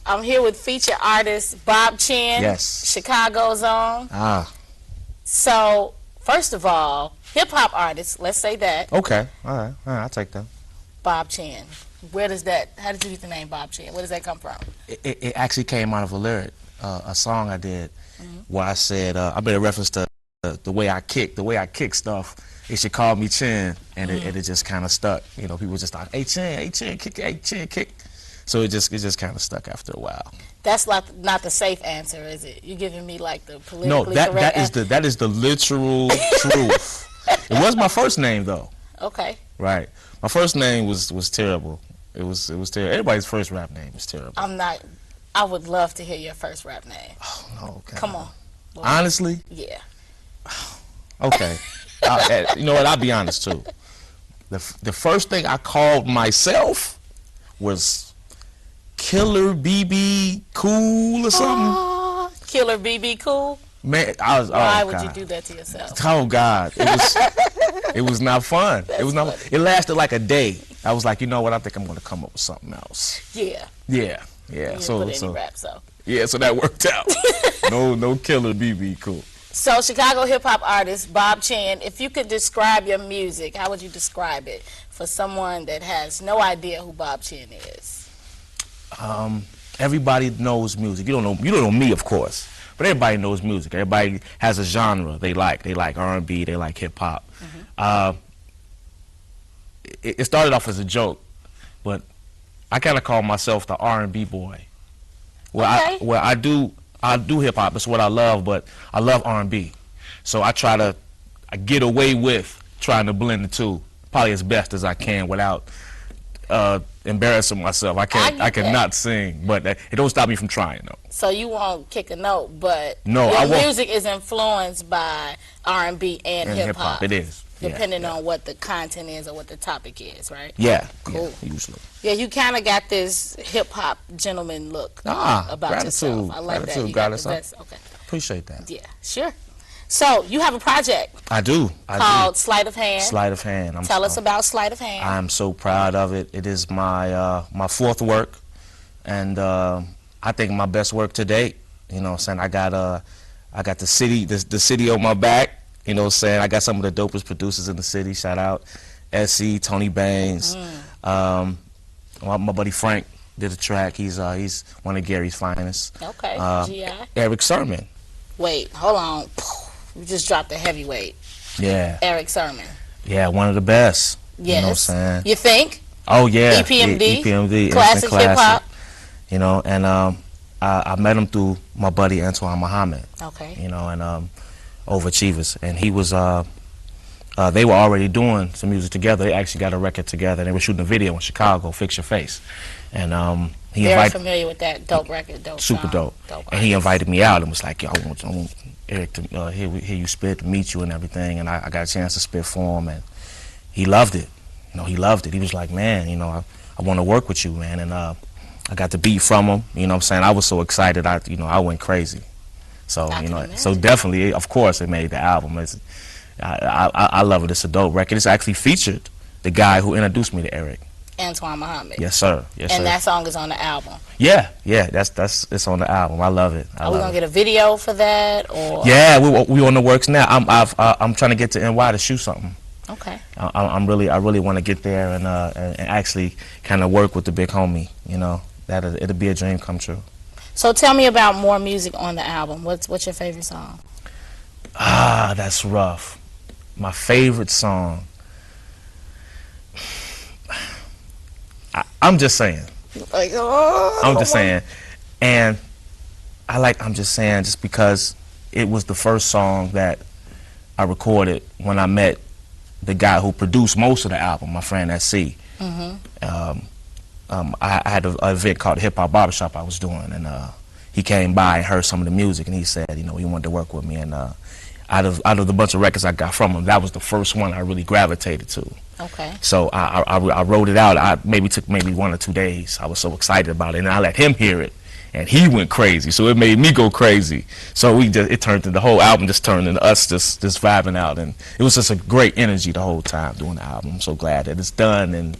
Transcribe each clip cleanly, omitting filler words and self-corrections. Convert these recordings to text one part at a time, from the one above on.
I'm here with featured artist Bob Chin. Yes. Chicago's own. Ah. So, first of all, hip-hop artist, let's say that. Okay. All right, I'll take that. Bob Chin. Where does that, how did you get the name Bob Chin? Where does that come from? It actually came out of a lyric, a song I did, where I said, I made a reference to the way I kick stuff. They should call me Chin, and it just kind of stuck. You know, people just thought, hey Chin, kick, hey Chin, kick. So it just kind of stuck after a while. That's not the safe answer, is it? You're giving me like the politically correct answer. that is the literal truth. It was my first name though. Okay. Right. My first name was terrible. It was terrible. Everybody's first rap name is terrible. I would love to hear your first rap name. Oh no. Okay. Come on. Well, honestly? Yeah. Okay. You know what? I'll be honest too. The first thing I called myself was Killer BB Cool or something. Killer BB Cool? Man, I was. Why oh, would God. you do that to yourself? Oh God, it was not fun. That's it was not. funny. It lasted like a day. I was like, you know what? I think I'm going to come up with something else. Yeah. Yeah. You didn't put any rap, so. Yeah, so that worked out. no Killer BB Cool. So, Chicago hip-hop artist Bob Chin, if you could describe your music, how would you describe it for someone that has no idea who Bob Chin is? Everybody knows music. You don't know me, of course, but everybody knows music. Everybody has a genre they like. They like R&B. They like hip-hop. It started off as a joke, but I kind of call myself the R&B boy. I do hip-hop. It's what I love, but I love R&B. So I get away with trying to blend the two, probably as best as I can without embarrassing myself. I cannot sing, but it don't stop me from trying though. So you won't kick a note, but no, your music is influenced by R&B and hip-hop. It is. Depending on what the content is or what the topic is, right? Yeah. Cool. Yeah, usually. Yeah, you kind of got this hip-hop gentleman look about yourself. I like that. You got the best. Okay. Appreciate that. Yeah, sure. So, you have a project. I do. Called Sleight of Hand. Sleight of Hand. Tell us about Sleight of Hand. I'm so proud of it. It is my my fourth work, and I think my best work to date. You know what I'm saying? I got the city on my back. You know what I'm saying? I got some of the dopest producers in the city. Shout out SC, Tony Baines. My buddy Frank did a track. He's one of Gary's finest. Okay. G.I. Eric Sermon. Wait, hold on. You just dropped a heavyweight. Yeah. Eric Sermon. Yeah, one of the best. Yes. You know what I'm saying? You think? Oh yeah. EPMD. EPMD. Classic hip hop. You know, and I met him through my buddy Antoine Muhammad. Okay. You know, and Overachievers, and he was they were already doing some music together. They actually got a record together. They were shooting a video in Chicago, Fix Your Face, and he Very invited. familiar with that dope record, dope Super song, dope. And he invited me out and was like, "Yo, I want Eric to hear you spit, to meet you and everything." And I got a chance to spit for him, and he loved it. You know, he loved it. He was like, "Man, you know, I want to work with you, man." And I got the beat from him. You know what I'm saying? I was so excited. I went crazy. So so definitely, of course, it made the album. I love it. It's a dope record. It's actually featured the guy who introduced me to Eric. Antoine Muhammad. Yes, sir. Yes, and sir. that song is on the album. Yeah. It's on the album. I love it. Are we gonna get a video for that, or? Yeah, we on the works now. I'm trying to get to NY to shoot something. Okay. I really want to get there and actually kind of work with the big homie. You know, it'll be a dream come true. So tell me about more music on the album. What's your favorite song? That's rough. My favorite song. I'm just saying. Like, oh, I'm just saying. And I'm just saying just because it was the first song that I recorded when I met the guy who produced most of the album, my friend SC. I had an event called Hip Hop Barbershop I was doing, and he came by and heard some of the music, and he said, you know, he wanted to work with me, and out of the bunch of records I got from him, that was the first one I really gravitated to. Okay. So I wrote it out. Took maybe 1 or 2 days. I was so excited about it, and I let him hear it, and he went crazy. So it made me go crazy. So it turned into the whole album just turned into us just vibing out, and it was just a great energy the whole time doing the album. I'm so glad that it's done, and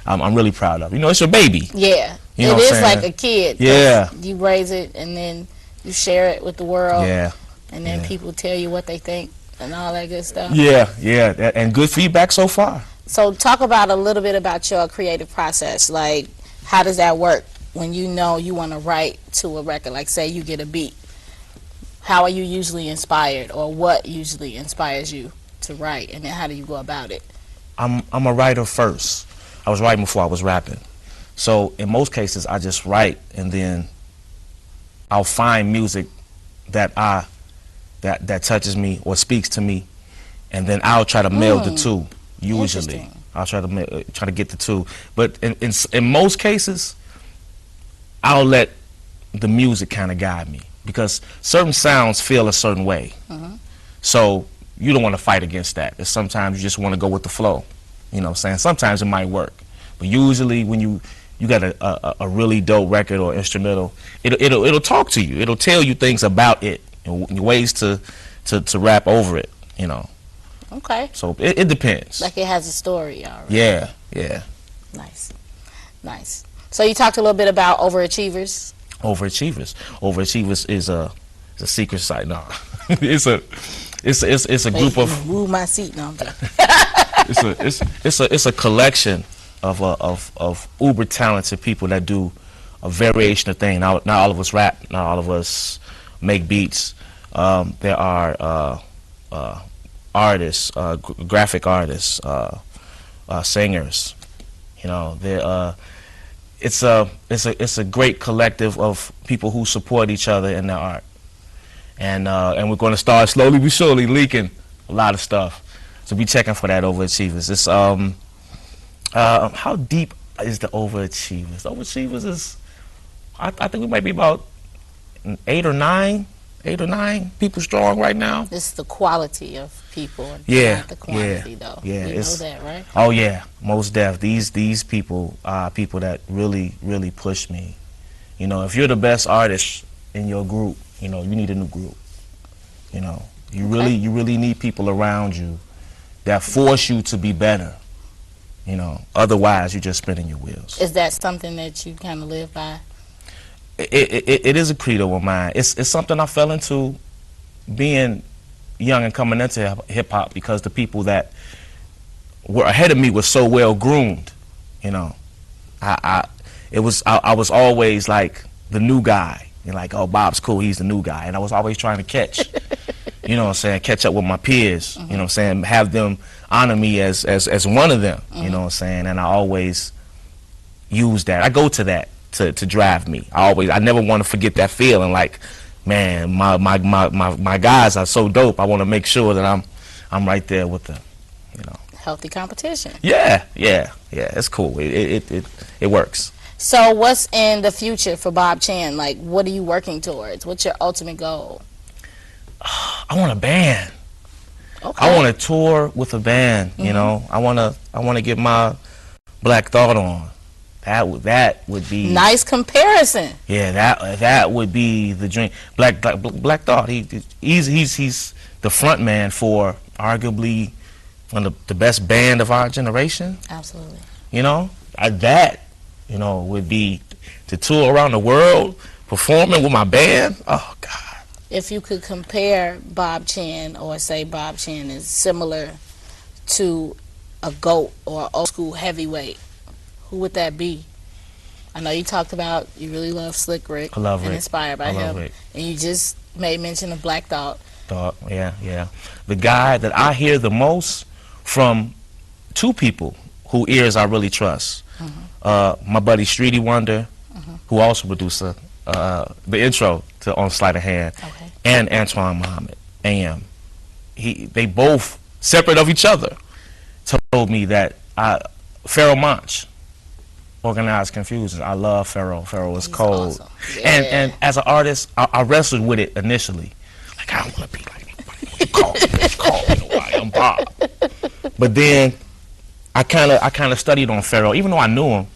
I'm really proud of it. You know, it's your baby. Yeah. You know It what I'm is saying? like a kid. 'Cause Yeah. you raise it and then you share it with the world. Yeah. And then Yeah. people tell you what they think and all that good stuff. Yeah, yeah, and good feedback so far. So talk about a little bit about your creative process. Like, how does that work when you know you want to write to a record? Like, say you get a beat. How are you usually inspired, or what usually inspires you to write, and then how do you go about it? I'm a writer first. I was writing before I was rapping. So in most cases, I just write, and then I'll find music that that touches me or speaks to me, and then I'll try to meld the two. Usually, Interesting. I'll try to get the two. But in most cases, I'll let the music kind of guide me, because certain sounds feel a certain way. So you don't want to fight against that. It's sometimes you just want to go with the flow. You know what I'm saying? Sometimes it might work, but usually when you got a really dope record or instrumental, it'll talk to you. It'll tell you things about it and ways to rap over it. You know. Okay. So it depends. Like it has a story already. Yeah, yeah. Nice. Nice. So you talked a little bit about overachievers. Overachievers is a secret site. No, it's a group of Move my seat. No, I'm joking. it's a collection of uber talented people that do a variation of things. Not all of us rap. Not all of us make beats. There are artists, graphic artists, singers. You know, it's a great collective of people who support each other in their art, and we're going to start slowly but surely leaking a lot of stuff. So be checking for that, overachievers. It's how deep is the overachievers? The overachievers is, I think we might be about 8 or 9 people strong right now. It's the quality of people, and Yeah, not the quantity, though. yeah, You know it's- that, right? Oh yeah, most def. These people are people that really push me. You know, if you're the best artist in your group, you know, you need a new group. You know, you really need people around you that force you to be better. You know, otherwise you're just spinning your wheels. Is that something that you kind of live by? It is a credo of mine. It's something I fell into being young and coming into hip hop, because the people that were ahead of me were so well groomed. You know, I was always like the new guy. You're like, oh, Bob's cool, he's the new guy, and I was always trying to catch. You know what I'm saying? Catch up with my peers. You know what I'm saying? Have them honor me as one of them. You know what I'm saying? And I always use that. I go to that to drive me. I never want to forget that feeling. Like, man, my guys are so dope. I want to make sure that I'm right there with them. You know. Healthy competition. Yeah. It's cool. It works. So what's in the future for Bob Chan? Like, what are you working towards? What's your ultimate goal? I want a band. Okay. I want to tour with a band. You know. I want to get my Black Thought on. That would be Nice comparison. Yeah, that would be the dream. Black Thought. He's the front man for arguably one of the best band of our generation. Absolutely. You know, that would be to tour around the world performing with my band. Oh God. If you could compare Bob Chan, or say Bob Chan is similar to a GOAT or old school heavyweight, who would that be? I know you talked about you really love Slick Rick. I love and Rick. inspired by I love him. Rick. And you just made mention of Black Thought. Yeah. The guy that I hear the most from, two people whose ears I really trust. My buddy Streety Wonder, who also produced the intro to On Sleight of Hand, Okay. and Antoine Muhammad, AM. They both, separate of each other, told me that Pharoah Monch, Organized Confusion. I love Pharoah. Pharoah is He's cold. awesome. Yeah. And as an artist, I wrestled with it initially. Like, I don't want to be like nobody. You call me nobody. I'm Bob. But then I kind of studied on Pharoah, even though I knew him.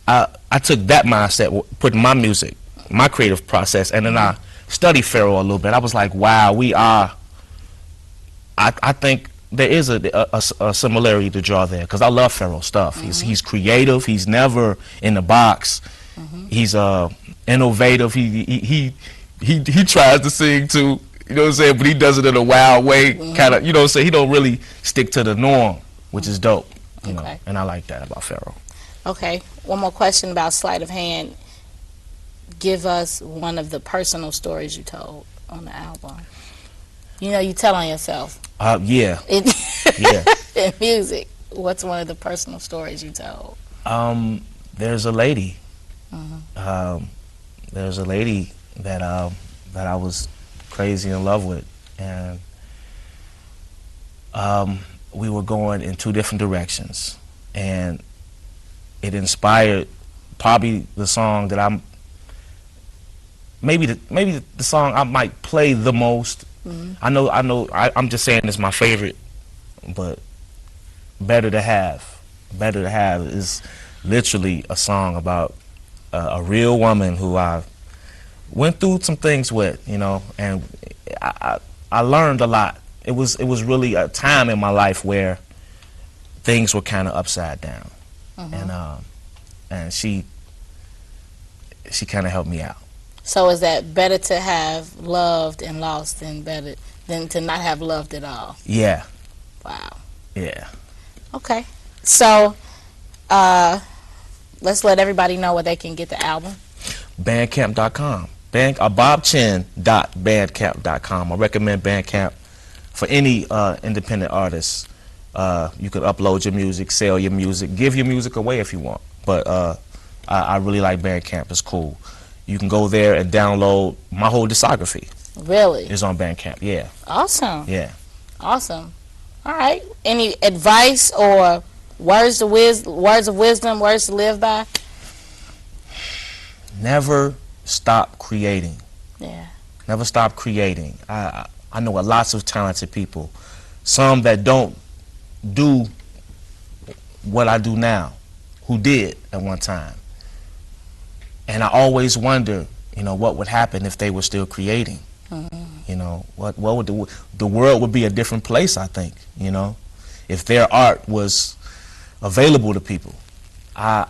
I took that mindset, put my music, my creative process, and then I studied Pharoah a little bit. I was like, wow, we are. I think there is a similarity to draw there, because I love Pharoah stuff. He's creative. He's never in the box. He's innovative. He tries to sing too. You know what I'm saying? But he does it in a wild way, kind of. You know what I'm saying? He don't really stick to the norm, which is dope. You know, and I like that about Pharaoh. Okay. One more question about Sleight of Hand. Give us one of the personal stories you told on the album. You know, you tell on yourself. Yeah. Yeah. In music, what's one of the personal stories you told? There's a lady. There's a lady that I was crazy in love with, and we were going in two different directions, and it inspired probably the song that I'm maybe the song I might play the most. I'm just saying it's my favorite, but Better to Have is literally a song about a real woman who I went through some things with, you know, and I learned a lot. It was really a time in my life where things were kind of upside down, and she kind of helped me out. So is that better to have loved and lost than to not have loved at all? Yeah. Wow. Yeah. Okay. So let's let everybody know where they can get the album. Bandcamp.com. BobChin.bandcamp.com. I recommend Bandcamp for any independent artists. You can upload your music, sell your music, give your music away if you want. But I really like Bandcamp. It's cool. You can go there and download my whole discography. Really? It's on Bandcamp. Yeah. Awesome. Yeah. Awesome. All right. Any advice or words of wisdom, words to live by? Never stop creating. Yeah. Never stop creating. I know lots of talented people, some that don't do what I do now, who did at one time. And I always wonder, you know, what would happen if they were still creating. You know, what would the world would be a different place, I think, you know, if their art was available to people. I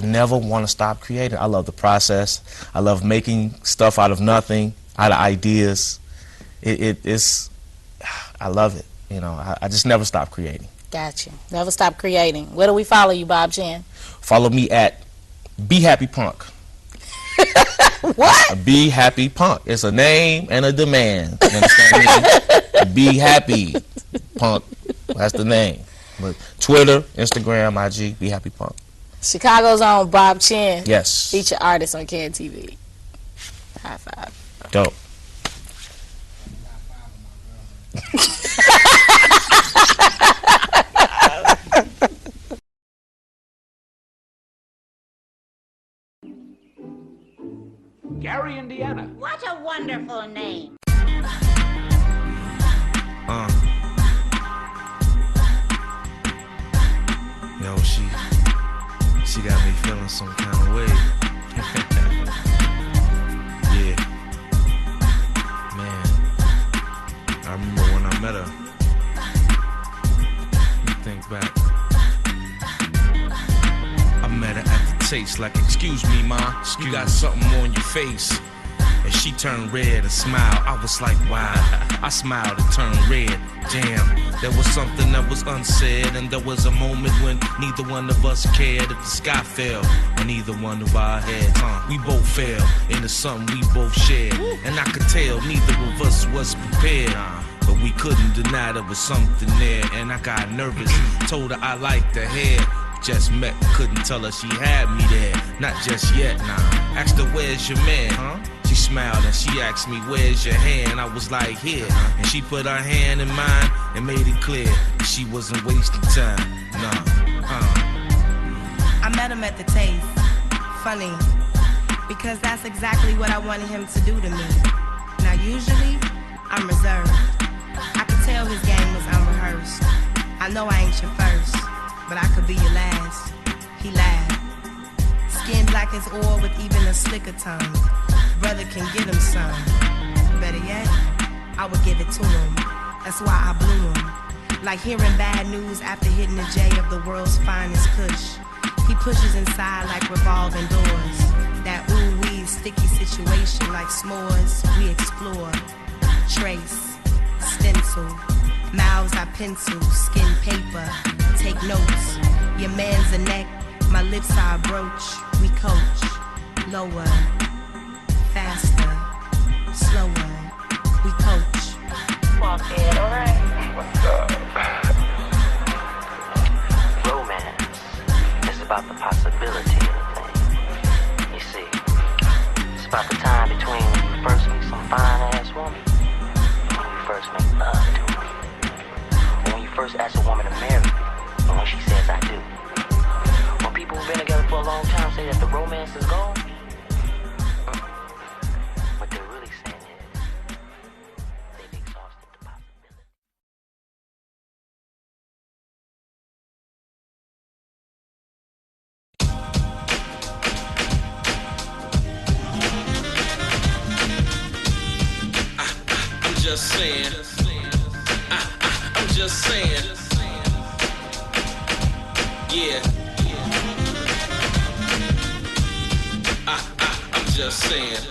never want to stop creating. I love the process. I love making stuff out of nothing, out of ideas. It's I love it. You know, I just never stop creating. Gotcha. Never stop creating. Where do we follow you, Bob Chin? Follow me at Be Happy Punk. What? Be Happy Punk. It's a name and a demand. You understand me? Be Happy Punk. That's the name. But Twitter, Instagram, IG, Be Happy Punk. Chicago's own Bob Chin. Yes. Feature artist on Can TV. High five. Dope. Gary, Indiana. What a wonderful name. Yo, she got me feeling some kind of way. Yeah. Man, I remember when I met her. Let me think back. I met her at the Taste, like, excuse me, ma, you got something on your face. And she turned red and smiled. I was like, wow. I smiled and turned red. Damn, there was something that was unsaid, and there was a moment when neither one of us cared if the sky fell on either one of our heads. We both fell into something we both shared, and I could tell neither of us was prepared. But we couldn't deny there was something there, and I got nervous. Told her I liked her hair. Just met, couldn't tell her she had me there. Not just yet, nah. Asked her, where's your man? She smiled and she asked me, where's your hand? I was like, here. And she put her hand in mine and made it clear she wasn't wasting time. Nah. I met him at the Taste. Funny, because that's exactly what I wanted him to do to me. Now usually, I'm reserved. I could tell his game was unrehearsed. I know I ain't your first, but I could be your last. He laughed. Skin black as oil with even a slicker tongue. Brother can get him some. Better yet, I would give it to him. That's why I blew him. Like hearing bad news after hitting the J of the world's finest kush. He pushes inside like revolving doors. That ooh-wee sticky situation like s'mores. We explore, trace, stencil. Mouths I pencil, skin paper. Take notes. Your man's a neck, my lips are a brooch. We coach, lower, faster, slower. We coach. Walk in, alright. What's up? Romance is about the possibility of a thing. You see, it's about the time between when you first meet some fine-ass woman and when you first make love to her. Or when you first ask a woman to marry you, and when she says I do. When people who've been together for a long time say that the romance is gone, what they're really saying is they've exhausted the possibility. I'm just saying. I'm just saying. Yeah. I'm just saying.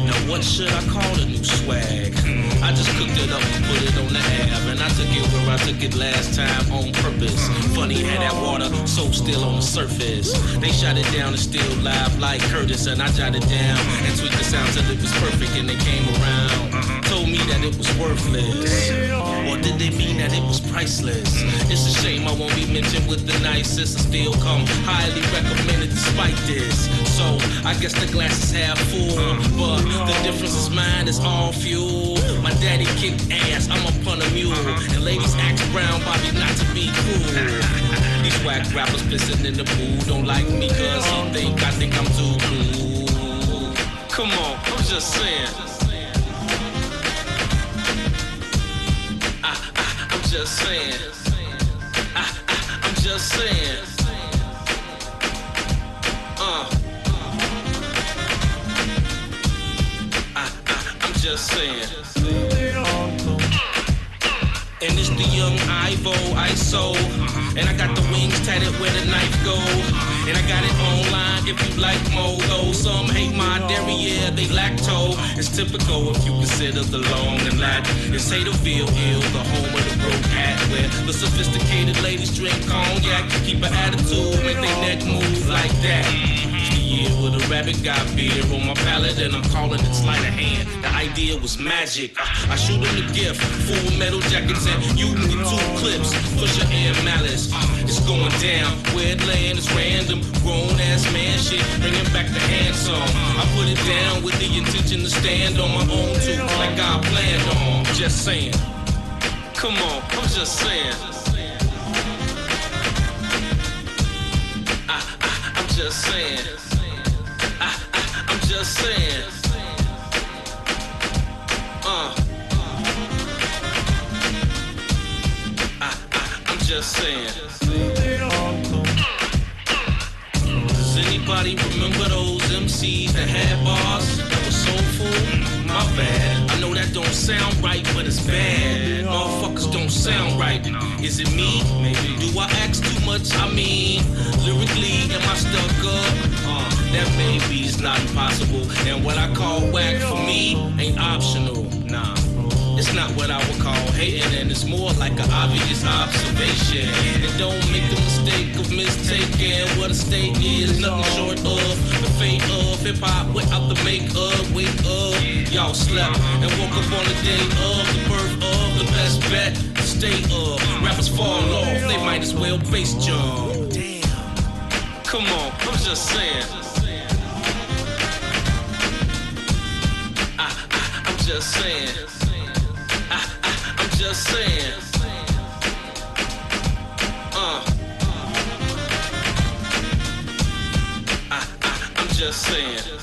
Now what should I call the new swag? I just cooked it up and put it on the app, and I took it where I took it last time on purpose. Funny had that water so still on the surface. They shot it down and still live like Curtis, and I jotted down and tweaked the sound till it was perfect, and they came around, told me that it was worthless. Or did they mean that it was priceless? It's a shame I won't be mentioned with the nicest. I still come highly recommended despite this. So I guess the glass is half full, but the difference is mine is all fuel. My daddy kicked ass, I'm up on a mule, and ladies act brown Bobby not to be cool. These whack rappers pissing in the pool don't like me cause I think I'm too cool. Come on, I'm just saying. I'm just saying. I'm just saying. I'm just saying. And it's the young Ivo, ISO. And I got the wings tatted where the knife go. And I got it online if you like mogo. Some hate my dairy, yeah, they lacto. It's typical if you consider the long and lack. It's Haterville Hill, the home of the broke hat, where the sophisticated ladies drink cognac, keep an attitude, make they neck move like that. Yeah, with a rabbit got beer on my palate, and I'm calling it sleight of hand. The idea was magic. I shoot him the gift, full metal jackets, and you can get 2 clips. Pusher and malice, it's going down. Where it land is random, grown ass man shit, bringing back the hand song. I put it down with the intention to stand on my own too, like I planned on. Just saying. Come on, I'm just saying. I'm just saying. I'm just saying. I'm just saying. Does anybody remember those MCs that had bars that were soulful? My bad. I know that don't sound right, but it's bad. Motherfuckers don't sound right. Is it me? Maybe. Do I ask too much? I mean, lyrically, am I stuck up? That maybe is not impossible. And what I call whack for me ain't optional. Nah. It's not what I would call hating, and it's more like an obvious observation. And don't make the mistake of mistaking what a state is. Nothing short of the fate of hip-hop without the makeup. Wake up, y'all slept and woke up on the day of the birth of the best bet to stay up. Rappers fall off, they might as well bass jump. Damn. Come on, I'm just saying. I'm just saying. I'm just saying. I'm just saying.